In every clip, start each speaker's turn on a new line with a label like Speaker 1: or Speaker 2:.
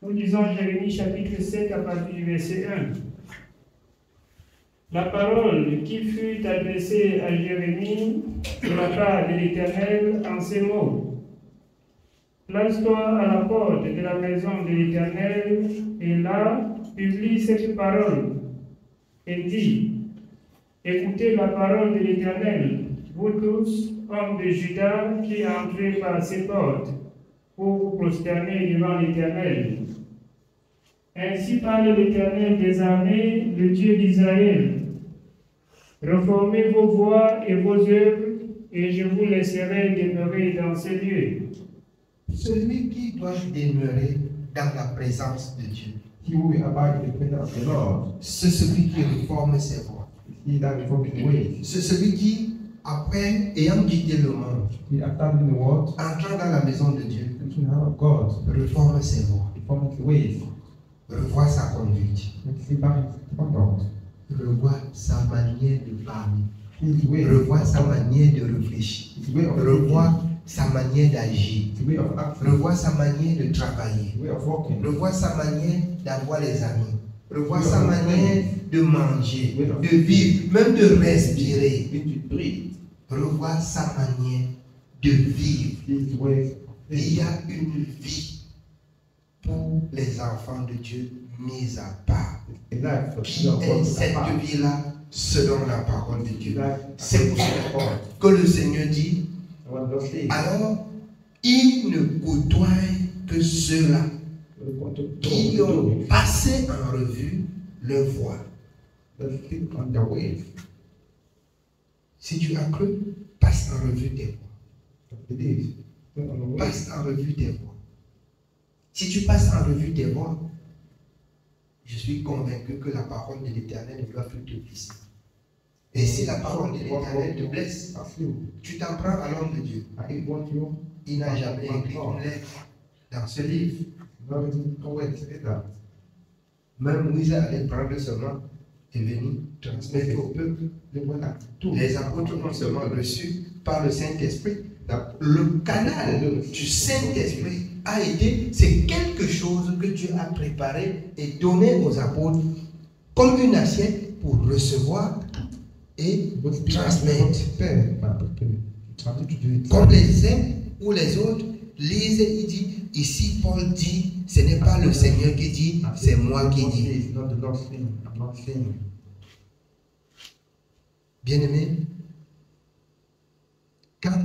Speaker 1: Nous lisons Jérémie chapitre 7 à partir du verset 1. La parole qui fut adressée à Jérémie de la part de l'Éternel en ces mots. Place-toi à la porte de la maison de l'Éternel et là, publie cette parole et dis, écoutez la parole de l'Éternel, vous tous, hommes de Juda, qui entrez par ces portes, pour vous prosterner devant l'Éternel. Ainsi parle l'Éternel des armées, le Dieu d'Israël. Reformez vos voies et vos œuvres, et je vous laisserai demeurer dans ces lieux.
Speaker 2: Celui qui doit demeurer dans la présence de Dieu,
Speaker 3: He will abide in the presence of the Lord.
Speaker 2: c'est celui qui reforme ses voies.
Speaker 3: He that reforms his ways.
Speaker 2: C'est celui qui, après ayant quitté le monde,
Speaker 3: He after in the world,
Speaker 2: entrant dans la maison de Dieu,
Speaker 3: into the house of God,
Speaker 2: reforme ses voies,
Speaker 3: reforms his ways,
Speaker 2: revoit sa conduite,
Speaker 3: makes him back his conduct,
Speaker 2: revoit sa manière de parler,
Speaker 3: his way,
Speaker 2: revoit sa manière de réfléchir,
Speaker 3: his way of
Speaker 2: revoit sa manière d'agir,
Speaker 3: his way of acting,
Speaker 2: revoit sa manière de travailler,
Speaker 3: his way of walking,
Speaker 2: revoit sa manière d'avoir les amis, revoit sa manière de manger, de vivre, même de respirer,
Speaker 3: to breathe,
Speaker 2: revoit sa manière de vivre.
Speaker 3: his ways.
Speaker 2: Il y a une vie pour les enfants de Dieu mise à part.
Speaker 3: A life for
Speaker 2: Qui est cette vie-là selon la parole de Dieu? C'est pour cela que le Seigneur dit, alors il ne côtoie que ceux-là qui ont passé en revue leur voie. Si tu as cru, passe en revue tes voies. Passe en revue tes voies. Si tu passes en revue tes voies, je suis convaincu que la parole de l'Éternel ne doit plus te blesser. Et si la parole de l'Éternel te blesse, tu t'en prends à l'homme de Dieu. Il n'a jamais écrit une lettre dans ce livre. Même Moïse allait prendre seulement et venir transmettre au peuple. Les apôtres ont seulement reçu par le Saint-Esprit. Le canal du Saint-Esprit a été, c'est quelque chose que Dieu a préparé et donné aux apôtres comme une assiette pour recevoir et transmettre. Comme les uns ou les autres lisent, il dit, ici Paul dit, ce n'est pas le Seigneur qui dit, c'est moi qui dis. Bien-aimé, quand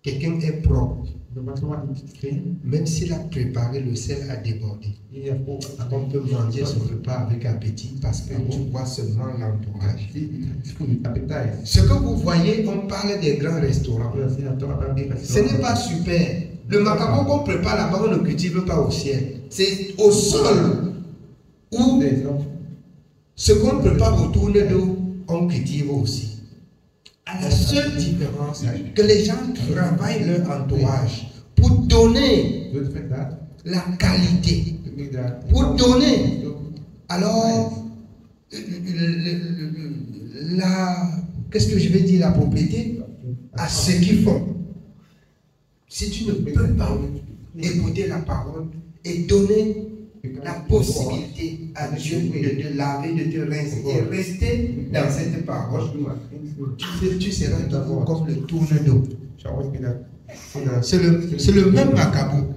Speaker 2: quelqu'un est propre, même s'il a préparé le sel à déborder, on peut manger son repas avec appétit parce que tu vois seulement l'entourage. Ce que vous voyez, on parle des grands restaurants. Ce n'est pas super. Le macabo qu'on prépare là-bas, on ne cultive pas au ciel. C'est au sol où ce qu'on prépare autour de nous, on cultive aussi. La seule différence, c'est que les gens travaillent leur entourage pour donner la qualité, pour donner alors qu'est-ce que je vais dire, la propriété à ceux qui font. Si tu ne peux pas écouter la parole et donner la possibilité à Dieu de te laver, de te rincer et rester dans cette parole, tu seras toujours comme le tourne-d'eau. C'est le même macabo.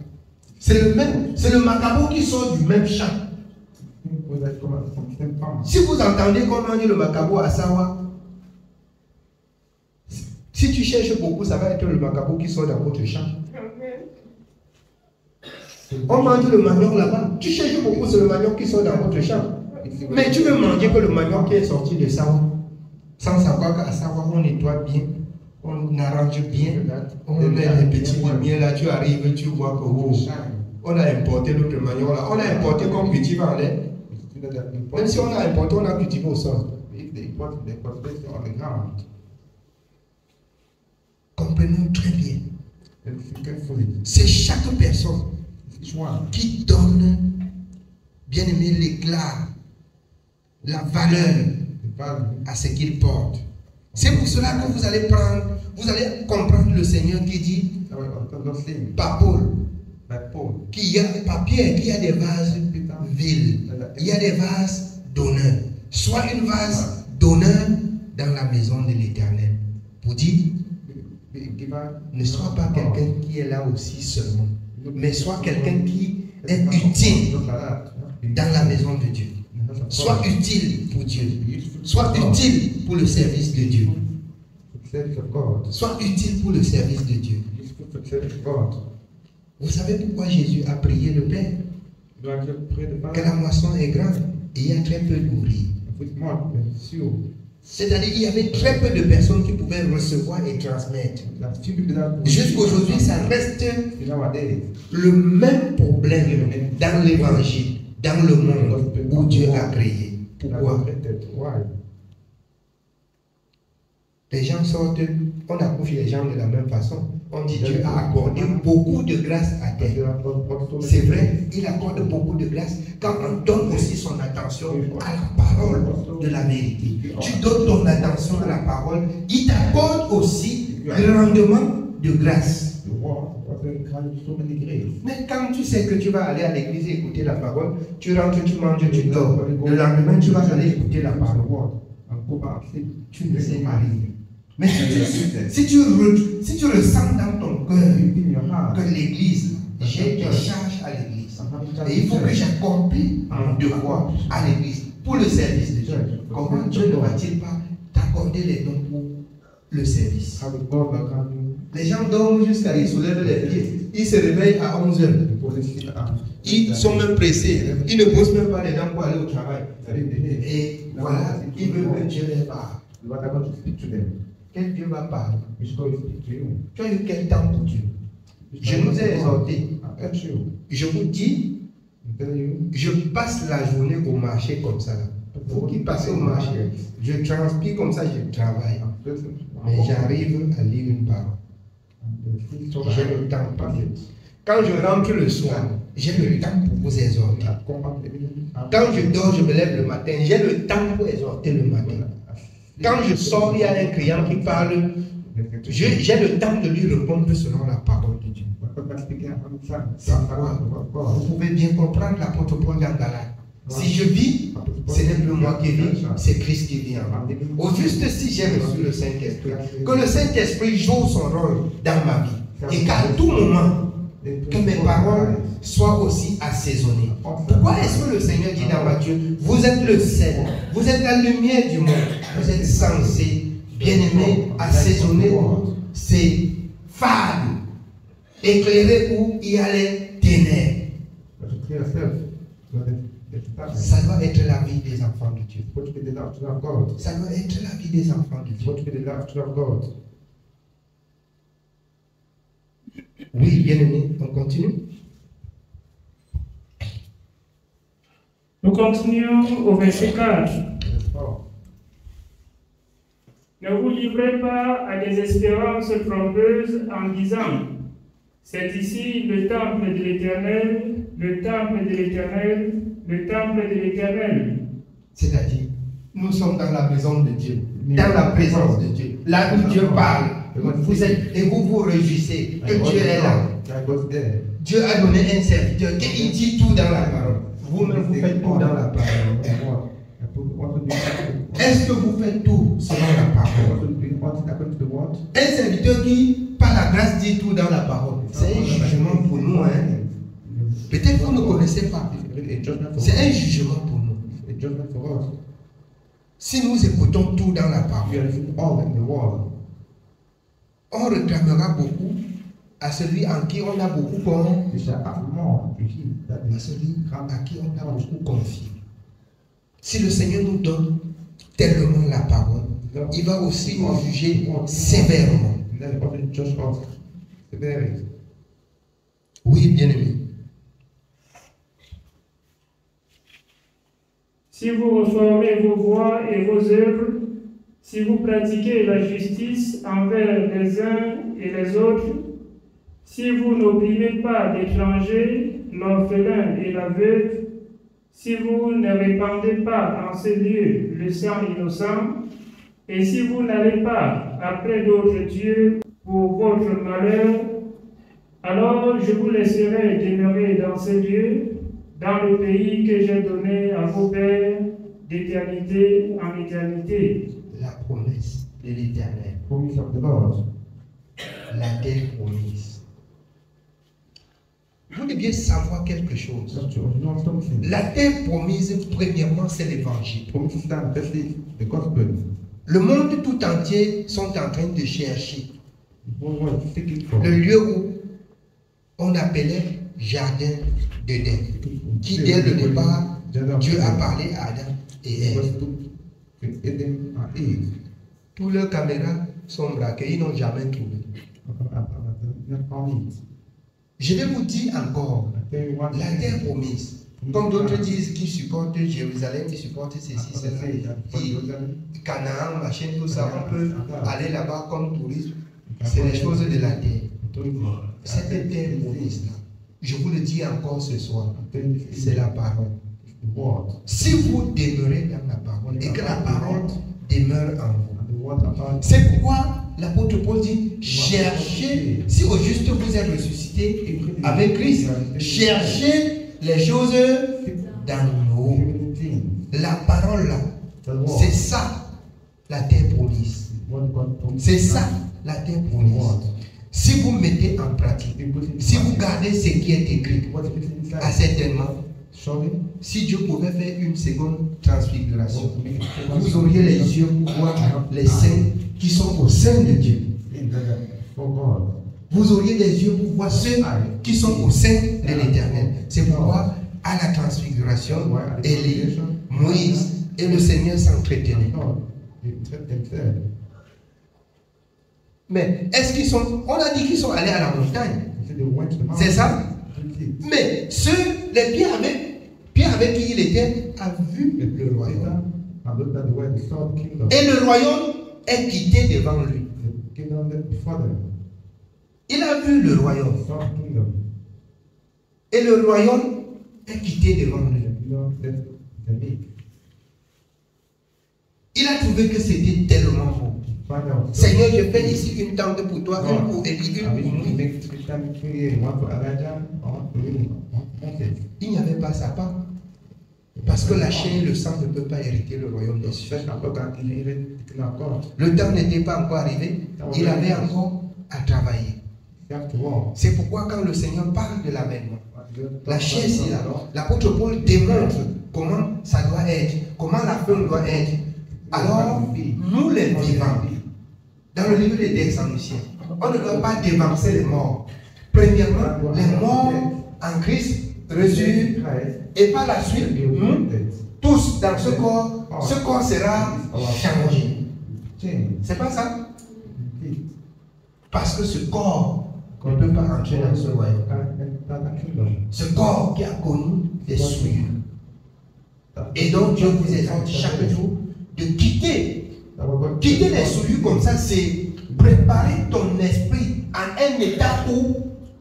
Speaker 2: C'est le macabo qui sort du même champ. Si vous entendez comment dit le macabo à Sawa, si tu cherches beaucoup, ça va être le macabo qui sort dans votre champ. On mange le manioc là-bas. Tu cherches beaucoup, c'est le manioc qui sort dans votre champ. Mais tu veux manger que le manioc qui est sorti de Sawa, sans savoir qu'à Sawa, on nettoie bien, on arrange bien, on met les petits lumières là, tu arrives, tu vois que oh, on a importé l'autre manioc là. On a importé comme cultive en l'air. Même si on a importé, on a cultivé au sol. Comprenons très bien. C'est chaque personne qui donne, bien aimé, l'éclat, la valeur à ce qu'il porte. C'est pour cela que vous allez comprendre le Seigneur qui dit par Paul, qu'il y a papier, qu'il y a des vases vides, il y a des vases d'honneur. Soit une vase d'honneur dans la maison de l'Éternel. Pour dire, ne sois pas quelqu'un qui est là aussi seulement, mais sois quelqu'un qui est utile dans la maison de Dieu. Sois utile pour Dieu. Sois utile pour le service de Dieu. Sois utile pour le service de Dieu. Vous savez pourquoi Jésus a prié le Père? Que la moisson est grande et il y a très peu d'ouvriers. C'est-à-dire qu'il y avait très peu de personnes qui pouvaient recevoir et transmettre. Jusqu'aujourd'hui, ça reste le même problème dans l'évangile, dans le monde où Dieu a créé. Pourquoi? Les gens sortent, on accouche les gens de la même façon. On dit Dieu a accordé beaucoup de grâce à terre. C'est vrai, il accorde beaucoup de grâce quand on donne aussi son attention à la parole de la vérité. Tu donnes ton attention à la parole, il t'accorde aussi grandement de grâce. Mais quand tu sais que tu vas aller à l'église et écouter la parole, tu rentres, tu manges, tu dors. Le lendemain, tu vas aller écouter la parole. Tu ne sais pas rien. Mais si tu ressens dans ton cœur que l'église, j'ai des charges à l'église, et il faut que j'accomplisse mon devoir à l'église pour le service de Dieu, comment Dieu ne va-t-il pas t'accorder les dons pour le service? Les gens dorment jusqu'à ils soulèvent les pieds, ils se réveillent à 11h. Ils sont même pressés, ils ne posent même pas les dents pour aller au travail. Et voilà, ils veulent que Dieu les parle. Quel Dieu va parler? Tu as eu quel temps pour Dieu? Je nous ai exhortés. Je vous dis, je passe la journée au marché comme ça. Vous qui passez au marché, je transpire comme ça, je travaille. Mais j'arrive à lire une parole. J'ai le temps pas. Quand je rentre le soir, j'ai le temps pour vous exhorter. Quand je dors, je me lève le matin, j'ai le temps pour exhorter le matin. Quand je sors, il y a un client qui parle, j'ai le temps de lui répondre selon la parole de Dieu. Vous pouvez bien comprendre l'apôtre Paul dans Galates. Si je vis, ce n'est plus moi qui vis, c'est Christ qui vit en moi. Au juste si j'ai reçu le Saint-Esprit, que le Saint-Esprit joue son rôle dans ma vie et qu'à tout moment, que mes paroles soient aussi assaisonnées. Pourquoi est-ce que le Seigneur dit dans Matthieu, vous êtes le sel, vous êtes la lumière du monde, vous êtes censés, bien-aimés, assaisonner ces fades, éclairer où il y a les ténèbres. Ça doit être la vie des enfants de Dieu. Ça doit être la vie des enfants de Dieu. Oui, bien aimé, on continue.
Speaker 1: Nous continuons au verset 4. Ne vous livrez pas à des espérances trompeuses en disant, c'est ici le temple de l'Éternel, le temple de l'Éternel, le temple de l'Éternel.
Speaker 2: C'est-à-dire, nous sommes dans la maison de Dieu, dans la présence de Dieu, là où Dieu parle. Vous êtes, et vous vous réjouissez que Dieu est là. Dieu a donné un serviteur qui dit tout dans la parole. Vous-même, vous faites tout dans la parole. Est-ce que vous faites tout selon la parole? Un serviteur qui, par la grâce, dit tout dans la parole. C'est un jugement pour nous. Hein? Peut-être que vous ne connaissez pas. C'est un jugement pour nous. Si nous écoutons tout dans la parole, on réclamera beaucoup à celui en qui on a beaucoup confié. À celui à qui on a beaucoup confié. Si le Seigneur nous donne tellement la parole, il va aussi nous juger sévèrement. Oui, bien-aimé.
Speaker 1: Si vous reformez vos voies et vos œuvres, si vous pratiquez la justice envers les uns et les autres, si vous n'opprimez pas l'étranger, l'orphelin et la veuve, si vous ne répandez pas en ces lieux le sang innocent, et si vous n'allez pas après d'autres dieux pour votre malheur, alors je vous laisserai demeurer dans ces lieux, dans le pays que j'ai donné à vos pères d'éternité en éternité.
Speaker 2: La promesse de l'Éternel,
Speaker 3: Promise of the Lord.
Speaker 2: la terre promise. Vous devez savoir quelque chose.
Speaker 3: Just to know something.
Speaker 2: La terre promise, premièrement, c'est l'évangile.
Speaker 3: Promise stand, firstly, the gospel.
Speaker 2: Le monde tout entier sont en train de chercher
Speaker 3: The whole world is seeking for.
Speaker 2: le lieu où on appelait Jardin d'Éden, qui dès le départ, Dieu a parlé à Adam et Ève.
Speaker 3: Eden and Eve.
Speaker 2: Tous leurs caméras sont braquées, ils n'ont jamais trouvé. Je vais vous dire encore, la terre promise, comme d'autres disent qu'ils supportent Jérusalem, qu'ils supportent ceci, cela, et Canaan, machin, tout ça, on peut aller là-bas comme touriste. C'est les choses de la terre. Cette terre promise-là, je vous le dis encore ce soir, c'est la parole. Si vous demeurez dans la parole et que la parole demeure en vous, c'est pourquoi l'apôtre Paul dit, cherchez, si au juste vous êtes ressuscité avec Christ, cherchez les choses dans haut. La parole là, c'est ça la terre promise. C'est ça la terre promise. Si vous mettez en pratique, si vous gardez ce qui est écrit, certainement, si Dieu pouvait faire une seconde transfiguration, vous auriez les yeux pour voir les saints qui sont au sein de Dieu. Vous auriez les yeux pour voir ceux qui sont au sein de l'Éternel. C'est pourquoi, à la transfiguration, Élie, Moïse et le Seigneur s'entretenaient. Mais est-ce qu'ils sont... On a dit qu'ils sont allés à la montagne. C'est ça? Mais ceux, les Pierre avec qui il était, a vu le royaume. Et le royaume est quitté devant lui. Il a vu le royaume. Et le royaume est quitté devant lui. Il a trouvé que c'était tellement beau. Seigneur, je fais ici une tente pour toi, une pour Élie, une pour nous. Il n'y avait pas sa part. Parce que la chair et le sang ne peuvent pas hériter le royaume des cieux. Le temps n'était pas encore arrivé. Il avait encore à travailler. C'est pourquoi quand le Seigneur parle de l'avènement, la chair c'est là. L'apôtre Paul démontre comment ça doit être, comment la femme doit être. Alors, nous les vivants, dans le livre des Thessaloniciens, on ne doit pas dévancer les morts. Premièrement, les morts en Christ résurgent et par la suite, nous, tous dans ce corps sera changé. C'est pas ça? Parce que ce corps ne peut pas entrer dans ce royaume. Ce corps qui a connu des souillures. Et donc Dieu vous exhorte chaque jour de quitter les souillures comme ça, c'est préparer ton esprit à un état où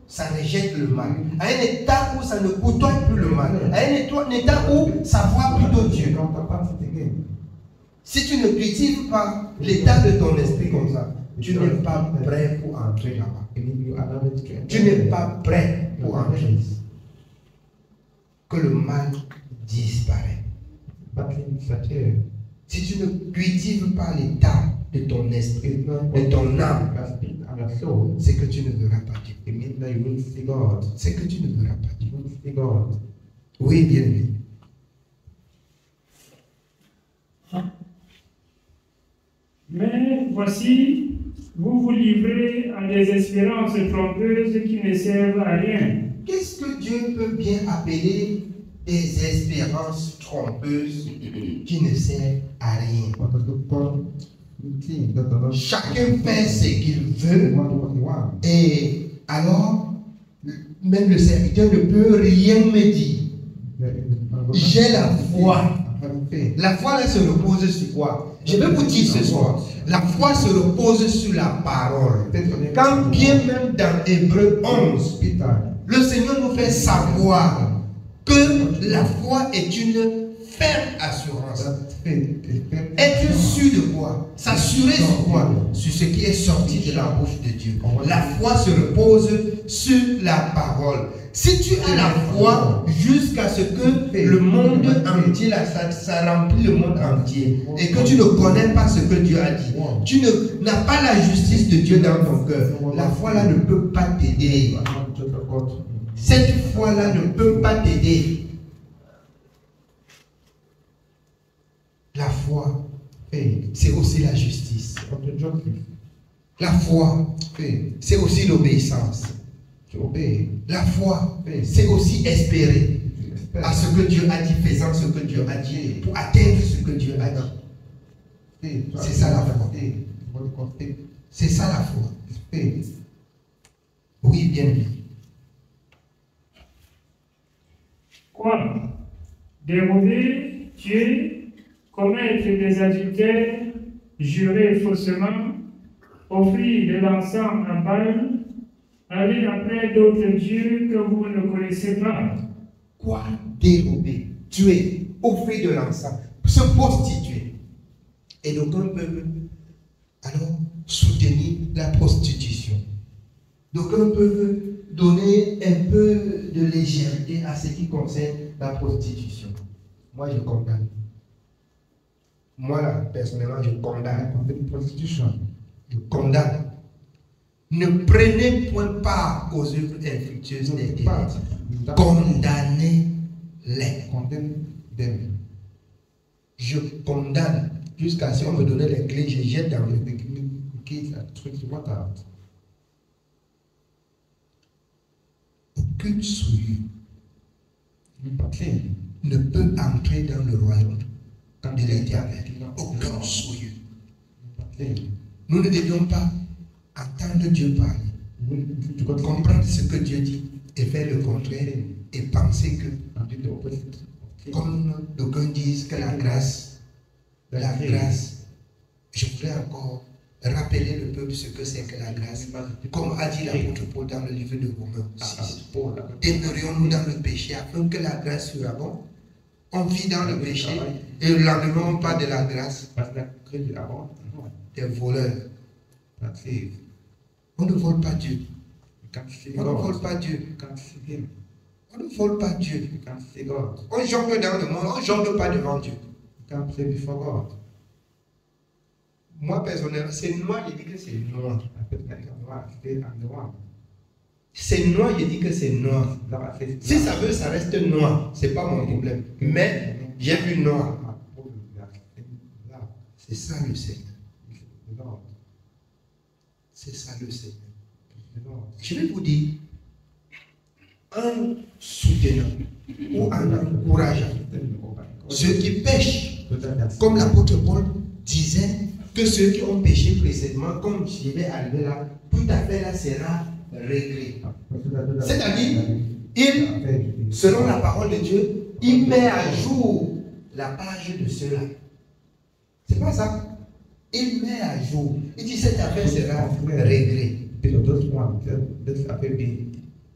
Speaker 2: ça rejette le mal, à un état où ça ne côtoie plus le mal, à un état où ça voit plutôt Dieu. Si tu ne cultives pas l'état de ton esprit comme ça, tu n'es pas prêt pour entrer là-bas. Tu n'es pas prêt pour entrer. Que le mal disparaît. Si tu ne cultives pas l'état de ton esprit, de ton âme, c'est que tu ne verras pas Dieu. C'est que tu ne verras pas Dieu. Oui, bien aimé.
Speaker 1: Mais voici, vous vous livrez à des espérances trompeuses qui ne servent à rien.
Speaker 2: Qu'est-ce que Dieu peut bien appeler des espérances trompeuses qui ne servent à rien? Chacun fait ce qu'il veut et alors même le serviteur ne peut rien me dire. J'ai la foi. La foi là se repose sur quoi? Je vais vous dire ce soir, la foi se repose sur la parole. Quand bien même dans Hébreux 11, le Seigneur nous fait savoir que la foi est une ferme assurance.
Speaker 3: That faith is very
Speaker 2: Être
Speaker 3: strong.
Speaker 2: sûr de quoi? S'assurer sur quoi? Sur ce qui est sorti de la bouche de Dieu. La foi se repose sur la parole. Si tu as la foi jusqu'à ce que le monde entier, ça remplit le monde entier, et que tu ne connais pas ce que Dieu a dit, tu n'as pas la justice de Dieu dans ton cœur, la foi là ne peut pas t'aider. Cette foi là ne peut pas t'aider. La foi, c'est aussi la justice. La foi, c'est aussi l'obéissance. La foi, c'est aussi espérer à ce que Dieu a dit, faisant ce que Dieu a dit, pour atteindre ce que Dieu a dit. C'est ça la foi. C'est ça la foi. Oui, bien vu.
Speaker 1: Quoi? Dérober, tuer, commettre des adultères, jurer faussement, offrir de l'encens à Baal, aller après d'autres dieux que vous ne connaissez pas.
Speaker 2: Quoi? Dérober, tuer, offrir de l'encens, se prostituer. Et d'aucuns peuvent alors soutenir la prostitution. D'aucuns peuvent donner un peu de légèreté à ce qui concerne la prostitution. Moi, je condamne. Moi, là, personnellement, je condamne. Je condamne. Ne prenez point part aux œuvres infructueuses des ténèbres. Condamnez-les. Je condamne. Jusqu'à ce qu'on me donne les clés, je jette dans le aucune souillure ne peut entrer dans le royaume de l'Éternel. Aucune souillure. Nous ne devions pas entendre Dieu parler, comprendre ce que Dieu dit et faire le contraire et penser que, comme d'aucuns disent que la grâce, je voudrais encore rappeler le peuple ce que c'est que la grâce. Comme a dit l'apôtre Paul dans le livre de Romains 6. Demeurions-nous dans le péché afin que la grâce soit bonne. On vit dans le péché et le lendemain on parle de la grâce. Des voleurs. On ne vole pas Dieu. On ne vole pas Dieu. On ne vole pas Dieu. On jongle dans le monde, on ne jongle pas devant Dieu. Moi, personnellement, c'est noir, je dis que c'est noir. C'est noir, je dis que c'est noir. Si ça veut, ça reste noir. C'est pas mon problème. Mais j'ai vu noir. C'est ça le Seigneur. C'est ça le Seigneur. Je vais vous dire, en soutenant ou en encourageant ceux qui pêchent, comme l'apôtre Paul disait, que ceux qui ont péché précédemment, comme je vais arriver là, tout à fait là sera réglé. C'est-à-dire, il, selon la parole de Dieu, il met à jour la page de ceux-là. C'est pas ça. Il met à jour. Il dit cette affaire sera réglée.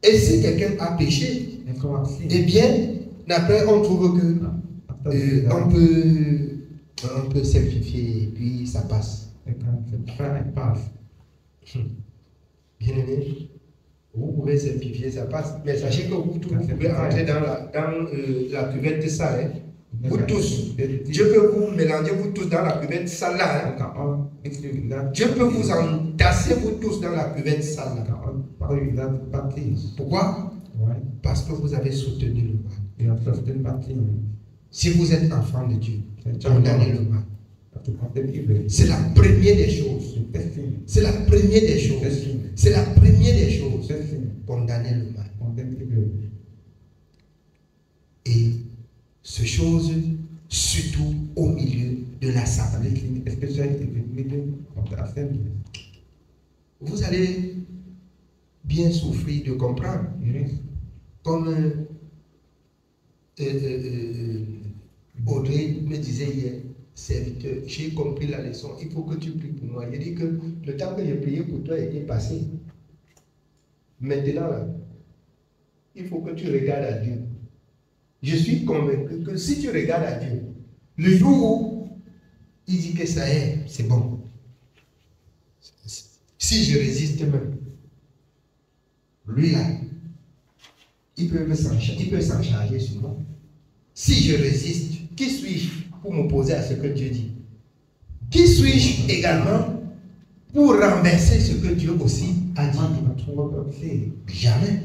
Speaker 2: Et si quelqu'un a péché, eh bien, après on trouve que on peut simplifier et puis ça passe. Bien aimé, vous pouvez simplifier, ça passe. Mais sachez que vous tous, vous pouvez entrer dans la cuvette sale. Hein. Vous tous, Dieu peut vous mélanger vous tous dans la cuvette sale là. Hein. Dieu peut vous entasser vous tous dans la cuvette sale là. Pourquoi? Parce que vous avez soutenu le mal. Si vous êtes enfant de Dieu, condamnez le mal. C'est la première des choses. C'est la première des choses. C'est la première des choses. Condamner le mal. Et ce chose, surtout au milieu de l'assemblée. Vous allez bien souffrir de comprendre. Comme Audrey me disait hier, serviteur, j'ai compris la leçon, il faut que tu pries pour moi. Il dit que le temps que j'ai prié pour toi est passé. Maintenant, là, il faut que tu regardes à Dieu. Je suis convaincu que si tu regardes à Dieu, le jour où il dit que ça y est, c'est bon. Si je résiste même, lui là, il peut s'en charger sur moi. Si je résiste, qui suis-je pour m'opposer à ce que Dieu dit? Qui suis-je également pour renverser ce que Dieu aussi a dit? Jamais.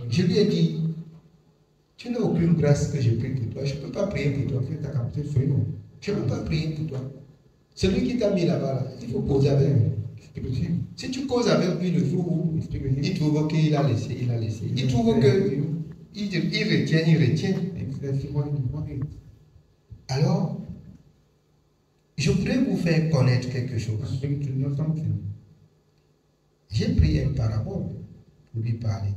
Speaker 2: Je lui ai dit, tu n'as aucune grâce que je prie pour toi. Je ne peux pas prier pour toi. Je ne peux pas prier pour toi. Celui qui t'a mis là-bas, là, il faut causer avec lui. Si tu causes avec lui le jour où il trouve qu'il a laissé, il a laissé. Il trouve qu'il retient. Alors, je voudrais vous faire connaître quelque chose. J'ai pris une parabole pour lui parler.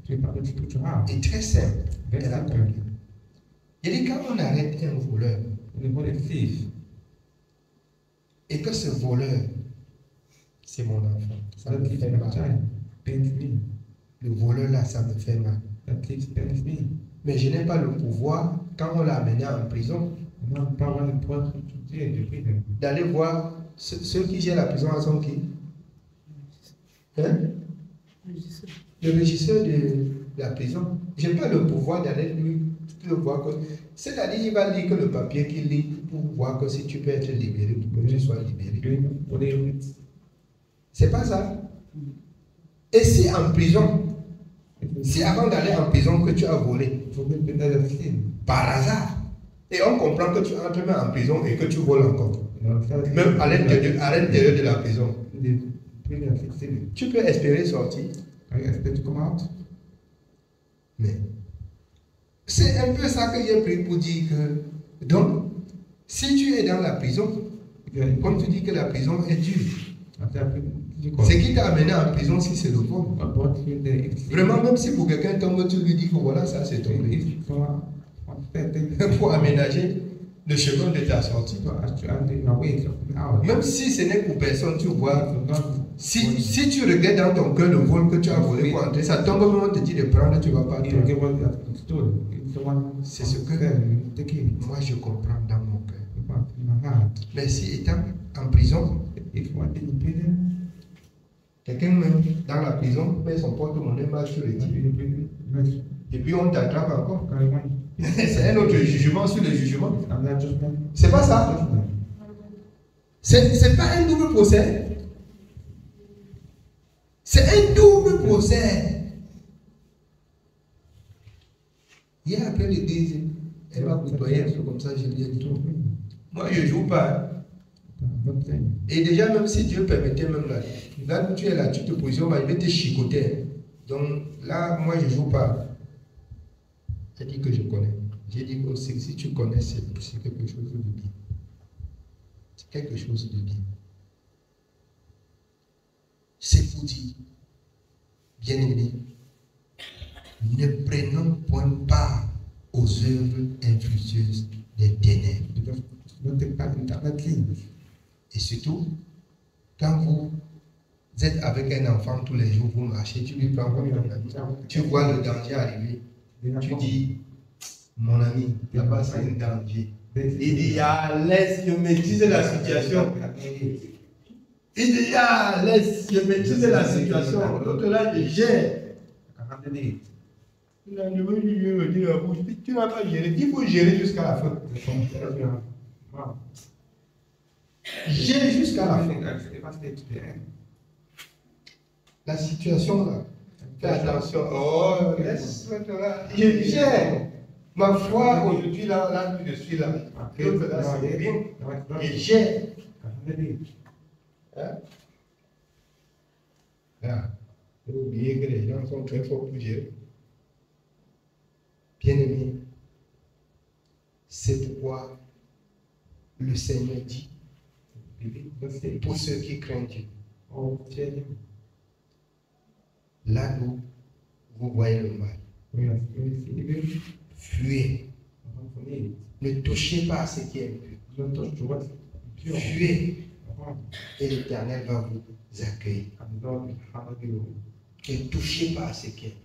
Speaker 2: Et très simple. Elle a compris. Il dit quand on arrête un voleur et que ce voleur, c'est mon enfant, ça me fait mal. Le voleur là, ça me fait mal. Mais je n'ai pas le pouvoir, quand on l'a amené en prison, d'aller voir ceux qui gèrent la prison à son qui? Hein? Le régisseur de la prison. Je n'ai pas le pouvoir d'aller lui voir. C'est-à-dire, il va lire que le papier qu'il lit pour voir que si tu peux être libéré, pour que tu sois libéré. C'est pas ça. Et si en prison, si avant d'aller en prison que tu as volé, par hasard, et on comprend que tu entres même en prison et que tu voles encore, même à l'intérieur de la prison, tu peux espérer sortir. Mais c'est un peu ça que j'ai pris pour dire que, donc, si tu es dans la prison, comme tu dis que la prison est dure, ce qui t'a amené en prison, si c'est le vol. Vraiment, même si pour quelqu'un tombe, tu lui dis que voilà, ça c'est tombé. Pour aménager le chemin de ta sortie. Même si ce n'est pour personne, tu vois. Si tu regrettes dans ton cœur le vol que tu as volé pour entrer, ça tombe même, on te dit de prendre, tu ne vas pas prendre. C'est ce que moi je comprends dans mon cœur. Mais si étant en prison, quelqu'un même dans la prison met son porte-monnaie mal sur le dit. Et puis on t'attrape encore. C'est un autre jugement sur le jugement. C'est pas ça. C'est pas un double procès. C'est un double procès. Hier après l'église, elle m'a côtoyé un peu comme ça, je lui ai dit tout. Moi je ne joue pas. Et déjà, même si Dieu permettait, même là où tu es là, tu te positionnes, il va te chicoter. Donc là, moi je ne joue pas. Elle dit que je connais. J'ai dit que si tu connais, c'est quelque chose de bien. C'est quelque chose de bien. C'est pour dire, bien aimé, ne prenons point part aux œuvres infructueuses des ténèbres. Et surtout, quand vous êtes avec un enfant tous les jours, vous marchez, tu lui prends comme ton ami, tu vois le danger arriver, tu dis, mon ami, là-bas c'est un danger. Il dit, ah, laisse, je maîtrise la situation. Il dit, ah, laisse, je maîtrise la situation. L'autre là, je gère. Tu n'as pas géré, il faut gérer jusqu'à la fin. Gérer jusqu'à la fin. La situation là, fais attention. Oh, laisse là. Je gère. Ma foi, aujourd'hui, là, je suis là. L'autre là, c'est bien. Je gère. Hein? Là, il faut oublier que les gens sont très forts pour gérer. Bien-aimé, c'est pourquoi le Seigneur dit, pour ceux qui craignent Dieu, là où vous voyez le mal, fuyez. Ne touchez pas à ce qui est impur. Fuyez. Et l'Éternel va vous accueillir. Ne touchez pas à ce qui est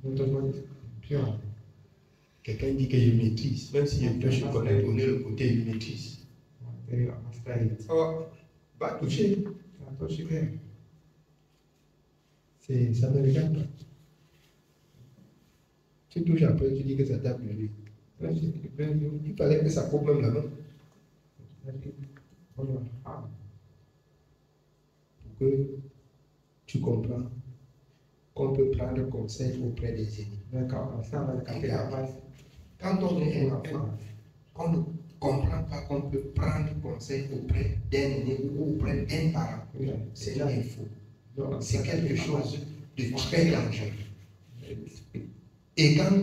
Speaker 2: impur. Quelqu'un dit que je maîtrise, même si je connais donner le côté il maîtrise. Oh, va toucher. Ça me regarde pas. Tu touches après, tu dis que ça tape lui. Il fallait que ça coupe même la main. Pour que tu comprends qu'on peut prendre conseil auprès des aînés. Quand on est un enfant, on ne comprend pas qu'on peut prendre conseil auprès d'un aîné ou auprès d'un parent. C'est là il faut. C'est quelque chose de très dangereux. Et quand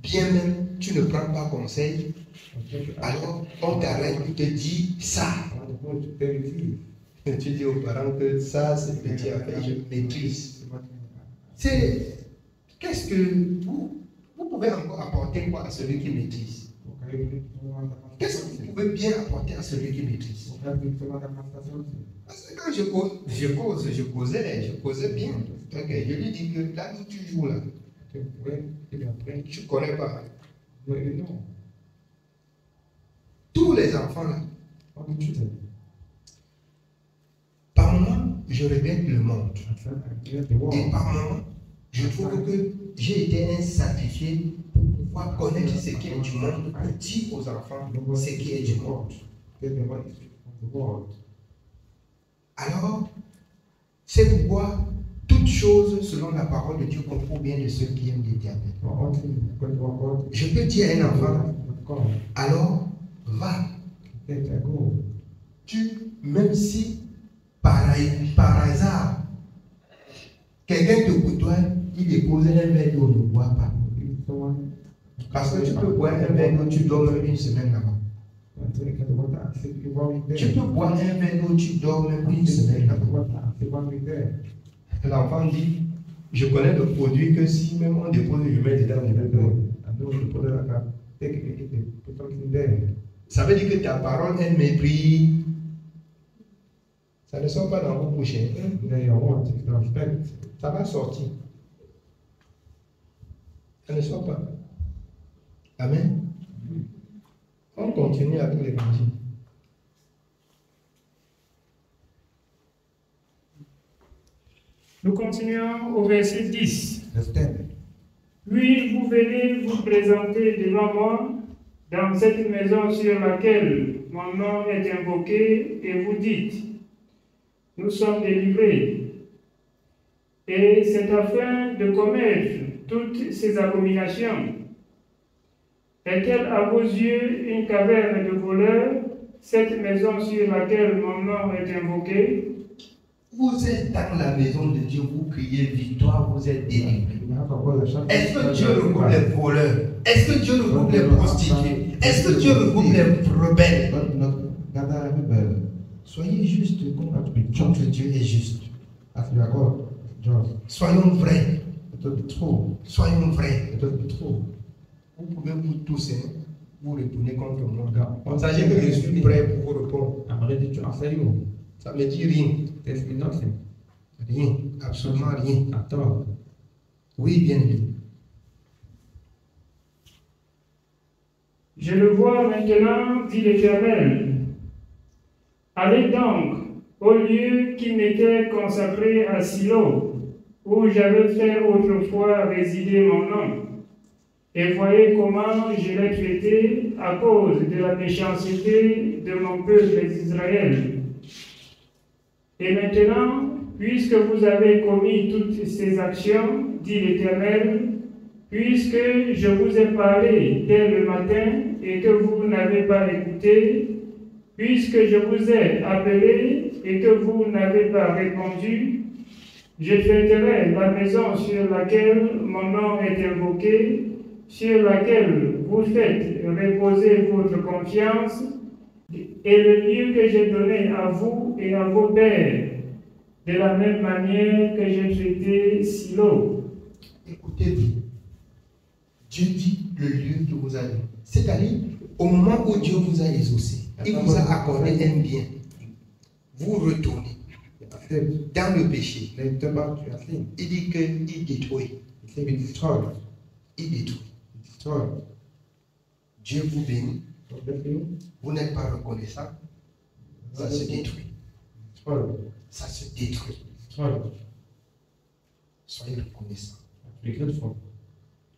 Speaker 2: bien même tu ne prends pas conseil, alors on t'arrête et te dit ça. Tu dis aux parents que ça c'est petit à fait, je maîtrise. C'est qu'est-ce que vous pouvez encore apporter quoi à celui qui maîtrise? Qu'est-ce que vous pouvez bien apporter à celui qui maîtrise? Parce que quand je causais bien. Okay, je lui dis que là où tu joues là, tu ne connais pas. Tous les enfants là, par moment, je regrette le monde. Et par moment, je trouve que j'ai été insatisfait pour pouvoir connaître ce qui est du monde, pour dire aux enfants ce qui est du monde. Alors, c'est pourquoi toute chose selon la parole de Dieu concourt bien de ceux qui aiment l'Éternel. Je peux dire à un enfant, alors va. Même si par hasard, quelqu'un te côtoie, il dépose un verre d'eau, ne boit pas. Parce que tu peux boire un verre d'eau, tu dors même une semaine là-bas. Tu peux boire un verre d'eau, tu dors même une semaine là-bas. L'enfant dit, je connais le produit que si même on dépose, je mets dedans, je vais. Ça veut dire que ta parole, elle méprise. Ça ne sort pas dans vos bouches. Ça va sortir. Ça ne sort pas. Amen. On continue avec l'évangile.
Speaker 1: Nous continuons au verset 10. Puis vous venez vous présenter devant moi dans cette maison sur laquelle mon nom est invoqué et vous dites, nous sommes délivrés. Et c'est afin de commettre toutes ces abominations. Est-elle à vos yeux une caverne de voleurs, cette maison sur laquelle mon nom est invoqué?
Speaker 2: Vous êtes dans la maison de Dieu, vous criez victoire, vous êtes délivrés. Est-ce que Dieu regroupe les voleurs? Est-ce que Dieu regroupe les prostituées? Est-ce que Dieu regroupe les rebelles? Soyez juste comme notre Dieu est juste. Soyons vrais. Soyons vrais. Vous pouvez vous tous vous retourner contre moi. Sachez que je suis prêt pour vous répondre. Ça ne me dit rien. Rien, absolument rien. Oui, bien évidemment.
Speaker 1: Je le vois maintenant, dit l'Éternel. Allez donc au lieu qui m'était consacré à Silo, où j'avais fait autrefois résider mon nom. Et voyez comment je l'ai traité à cause de la méchanceté de mon peuple d'Israël. Et maintenant, puisque vous avez commis toutes ces actions, dit l'Éternel, puisque je vous ai parlé dès le matin et que vous n'avez pas écouté, puisque je vous ai appelé et que vous n'avez pas répondu, je traiterai la maison sur laquelle mon nom est invoqué, sur laquelle vous faites reposer votre confiance, et le lieu que j'ai donné à vous et à vos pères, de la même manière que j'ai traité Silo.
Speaker 2: Écoutez-vous, Dieu dit le lieu que vous allez. C'est-à-dire, au moment où Dieu vous a exaucé, il vous a accordé un bien. Vous retournez dans le péché. Il dit qu'il détruit. Il détruit. Dieu vous bénit,
Speaker 3: God bless you.
Speaker 2: vous n'êtes pas reconnaissant, ça se détruit.
Speaker 3: It's horrible.
Speaker 2: Ça se détruit.
Speaker 3: It's horrible.
Speaker 2: Soyez reconnaissants.
Speaker 3: Be grateful.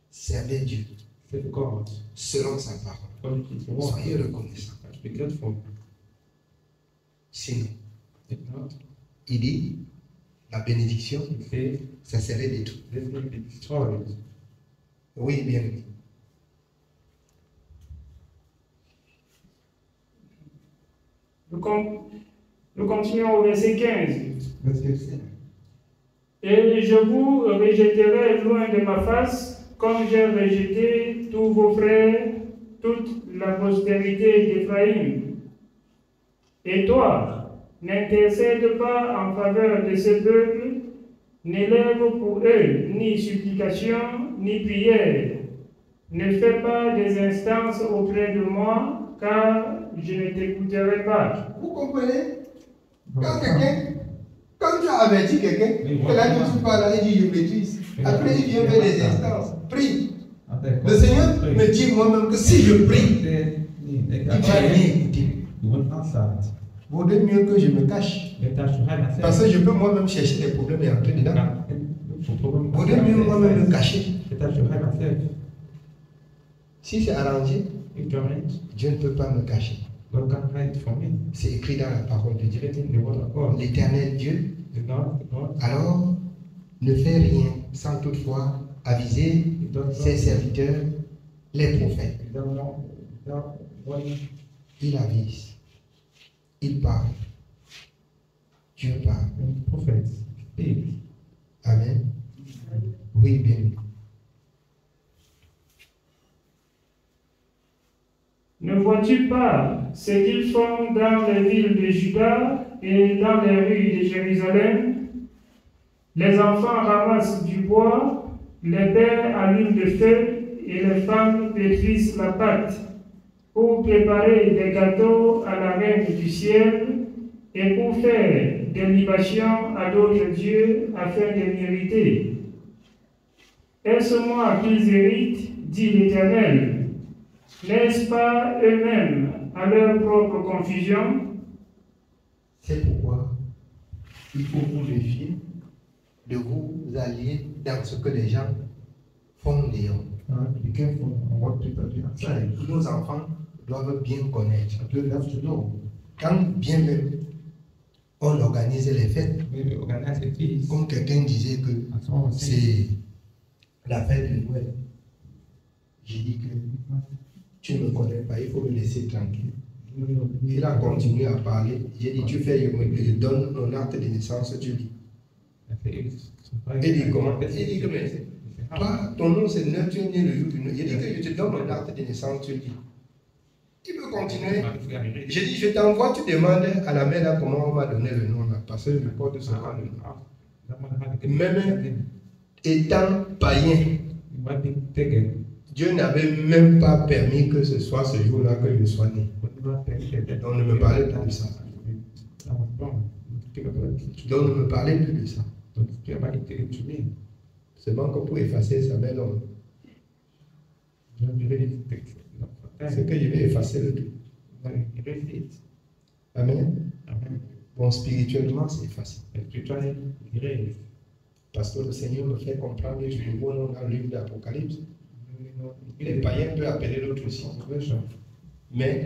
Speaker 2: Servez Dieu
Speaker 3: Serve God.
Speaker 2: selon sa parole.
Speaker 3: God is the word.
Speaker 2: Soyez reconnaissants.
Speaker 3: Be grateful.
Speaker 2: Sinon,
Speaker 3: If not,
Speaker 2: il dit, la bénédiction,
Speaker 3: he says,
Speaker 2: ça serait détruit.
Speaker 3: this will be destroyed.
Speaker 2: Oui, bien oui.
Speaker 1: Nous continuons au verset 15.
Speaker 3: Verse 15.
Speaker 1: Et je vous rejetterai loin de ma face, comme j'ai rejeté tous vos frères, toute la postérité d'Éphraïm. Et toi, n'intercède pas en faveur de ce peuple, n'élève pour eux ni supplication, ni prière. Ne fais pas des instances auprès de moi, car je ne t'écouterai pas.
Speaker 2: Vous comprenez? Quand tu as averti quelqu'un, que là tu parles, il dit je maîtrise. Après il vient faire des instances. Prie. Le Seigneur me dit moi-même que si je prie, il va rien écouter. Vaudrait mieux que je me cache. Parce que je peux moi-même chercher des problèmes et entrer dedans. Vaudrait mieux moi-même me cacher. Si c'est arrangé, Dieu ne peut pas me cacher. C'est écrit dans la parole de Dieu. L'Éternel Dieu, alors, ne fait rien sans toutefois aviser ses serviteurs, les prophètes. Il avise, il parle, Dieu parle. Amen. Oui, bien.
Speaker 1: Ne vois-tu pas ce qu'ils font dans les villes de Juda et dans les rues de Jérusalem? Les enfants ramassent du bois, les pères allument le feu et les femmes pétrissent la pâte pour préparer des gâteaux à la reine du ciel et pour faire des libations à d'autres dieux afin de mériter. Est-ce moi qu'ils héritent, dit l'Éternel? N'est-ce pas eux-mêmes à leur propre confusion?
Speaker 2: C'est pourquoi il faut vous méfier de vous allier dans ce que les gens font dehors.
Speaker 3: Be careful on what people do outside.
Speaker 2: Nos enfants doivent bien connaître.
Speaker 3: You have to know.
Speaker 2: Quand bien même on organise les fêtes,
Speaker 3: Maybe organize a feast.
Speaker 2: comme quelqu'un disait que
Speaker 3: And someone was saying,
Speaker 2: c'est la fête de Noël, j'ai dit que tu ne me connais pas, il faut me laisser tranquille. Il a continué à parler. J'ai dit, tu fais, je donne mon acte de naissance, tu lis. Il dit comment? Il dit que mais, toi, ton nom c'est Noël, tu es né le jour du Noël. Il dit que je te donne mon acte de naissance, tu lis. Il peut continuer. J'ai dit, je t'envoie, tu demandes à la mère là comment on m'a donné le nom là, parce que je ne porte ce nom. Même étant païen, Dieu n'avait même pas permis que ce soit ce jour-là que je sois né. Donc ne me parlez pas de ça. Donc ne me parlez plus de ça. Seulement que pour effacer ça, mais non. C'est que je vais effacer le tout. Amen. Bon, spirituellement, c'est facile. Parce que le Seigneur me fait comprendre que je vois dans le livre d'Apocalypse. Les païens peuvent appeler l'autre aussi. Mais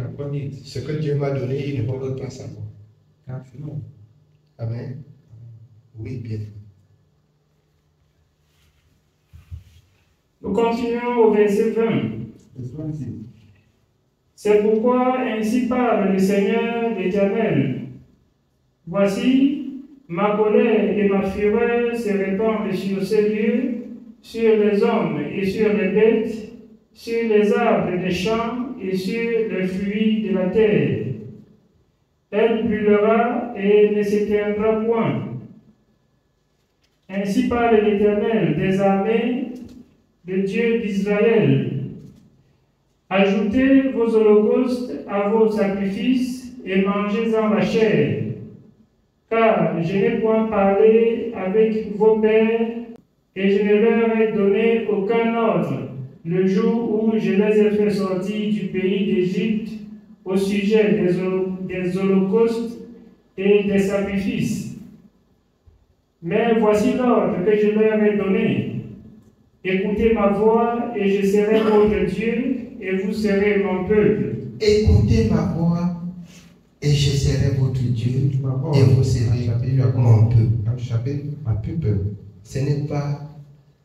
Speaker 2: ce que Dieu m'a donné, ils ne peuvent pas savoir. Amen. Oui, bien.
Speaker 1: Nous continuons au verset 20. C'est pourquoi ainsi parle le Seigneur l'Éternel. Voici, ma colère et ma fureur se répandent sur ces lieux, sur les hommes et sur les bêtes, sur les arbres des champs et sur les fruits de la terre. Elle brûlera et ne s'éteindra point. Ainsi parle l'Éternel des armées, le Dieu d'Israël. Ajoutez vos holocaustes à vos sacrifices et mangez-en la chair, car je n'ai point parlé avec vos pères et je ne leur ai donné aucun ordre le jour où je les ai fait sortir du pays d'Égypte au sujet des holocaustes et des sacrifices. Mais voici l'ordre que je leur ai donné. Écoutez ma voix et je serai votre Dieu et vous serez mon peuple.
Speaker 2: Écoutez ma voix et je serai votre Dieu et vous serez mon peuple. Ce n'est pas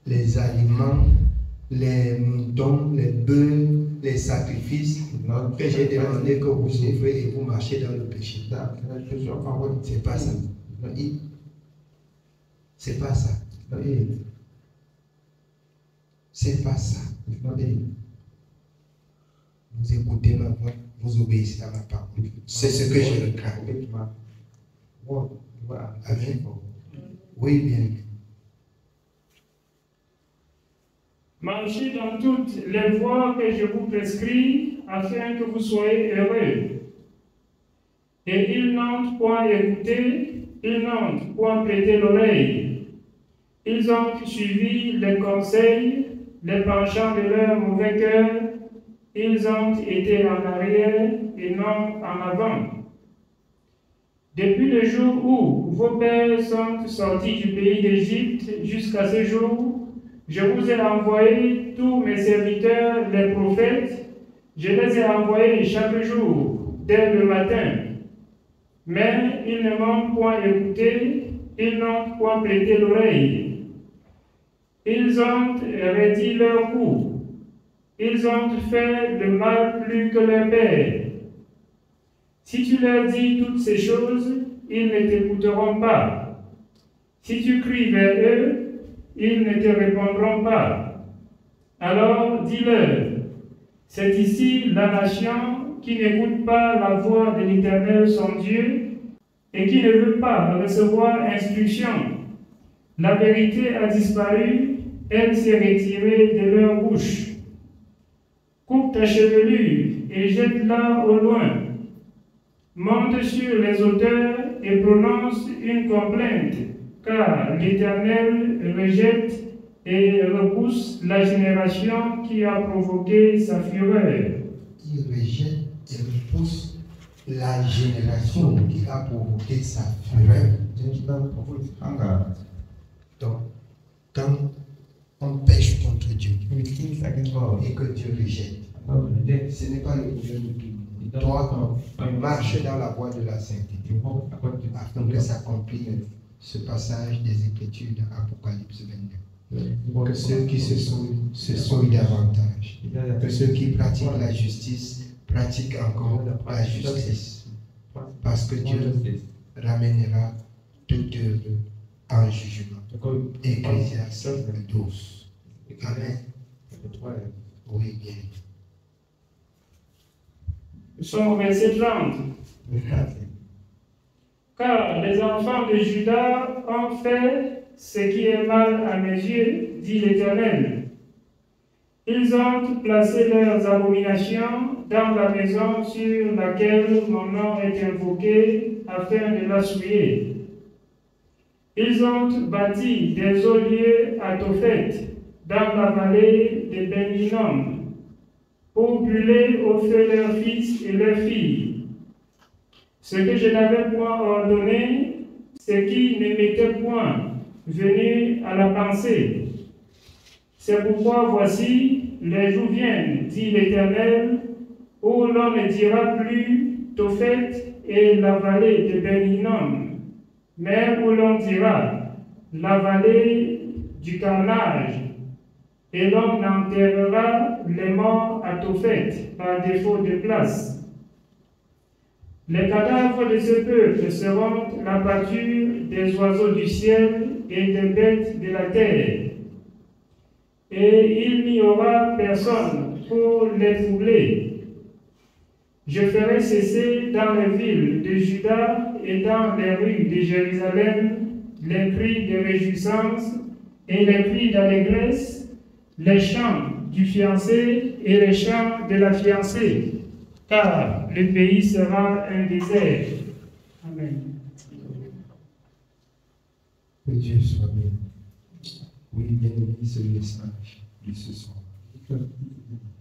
Speaker 2: les aliments, les moutons, les bœufs, les sacrifices que j'ai demandé que vous offrez et vous marchez dans le péché. C'est pas ça. C'est pas ça. C'est pas ça. Vous écoutez ma voix, vous obéissez à ma parole. C'est ce que je réclame. Amen. Oui, bien.
Speaker 1: Marchez dans toutes les voies que je vous prescris, afin que vous soyez heureux. Et ils n'ont point écouté, ils n'ont point prêté l'oreille. Ils ont suivi les conseils, les penchants de leur mauvais cœur. Ils ont été en arrière et non en avant. Depuis le jour où vos pères sont sortis du pays d'Égypte jusqu'à ce jour, je vous ai envoyé tous mes serviteurs, les prophètes. Je les ai envoyés chaque jour, dès le matin. Mais ils ne m'ont point écouté, ils n'ont point prêté l'oreille. Ils ont raidi leur cou. Ils ont fait le mal plus que leur père. Si tu leur dis toutes ces choses, ils ne t'écouteront pas. Si tu cries vers eux, ils ne te répondront pas. Alors dis-leur, c'est ici la nation qui n'écoute pas la voix de l'Éternel son Dieu et qui ne veut pas recevoir instruction. La vérité a disparu, elle s'est retirée de leur bouche. Coupe ta chevelure et jette-la au loin. Monte sur les hauteurs et prononce une complainte, car l'Éternel rejette et repousse la génération qui a provoqué sa fureur.
Speaker 2: Il rejette et repousse la génération qui a provoqué sa fureur. Donc, quand on pêche contre Dieu et que Dieu rejette, ce n'est pas le problème de tout. Toi, marche dans la voie de la sainteté afin que s'accomplisse ce passage des Écritures dans Apocalypse 22. Que ceux qui se souillent davantage, que ceux qui pratiquent la justice pratiquent encore la justice, parce que Dieu ramènera toute œuvre en jugement. Ecclésiaste 12. Amen. Oui, bien.
Speaker 1: Nous sommes au verset 30. Car les enfants de Juda ont fait ce qui est mal à mes yeux, dit l'Éternel. Ils ont placé leurs abominations dans la maison sur laquelle mon nom est invoqué, afin de la souiller. Ils ont bâti des lieux à Tophet, dans la vallée de Ben-Hinnom, pour brûler au feu leurs fils et leurs filles. Ce que je n'avais point ordonné, ce qui ne m'était point venu à la pensée. C'est pourquoi voici, les jours viennent, dit l'Éternel, où l'on ne dira plus Tophet et la vallée de Ben-Hinnom, mais où l'on dira la vallée du carnage, et l'on enterrera les morts à Tophet par défaut de place. Les cadavres de ce peuple seront la pâture des oiseaux du ciel et des bêtes de la terre. Et il n'y aura personne pour les troubler. Je ferai cesser dans les villes de Juda et dans les rues de Jérusalem les cris de réjouissance et les cris d'allégresse, les chants du fiancé et les chants de la fiancée, car le pays sera un désert. Amen.
Speaker 2: Que Dieu soit béni. Oui, bien aimé, ce message de ce soir.
Speaker 3: just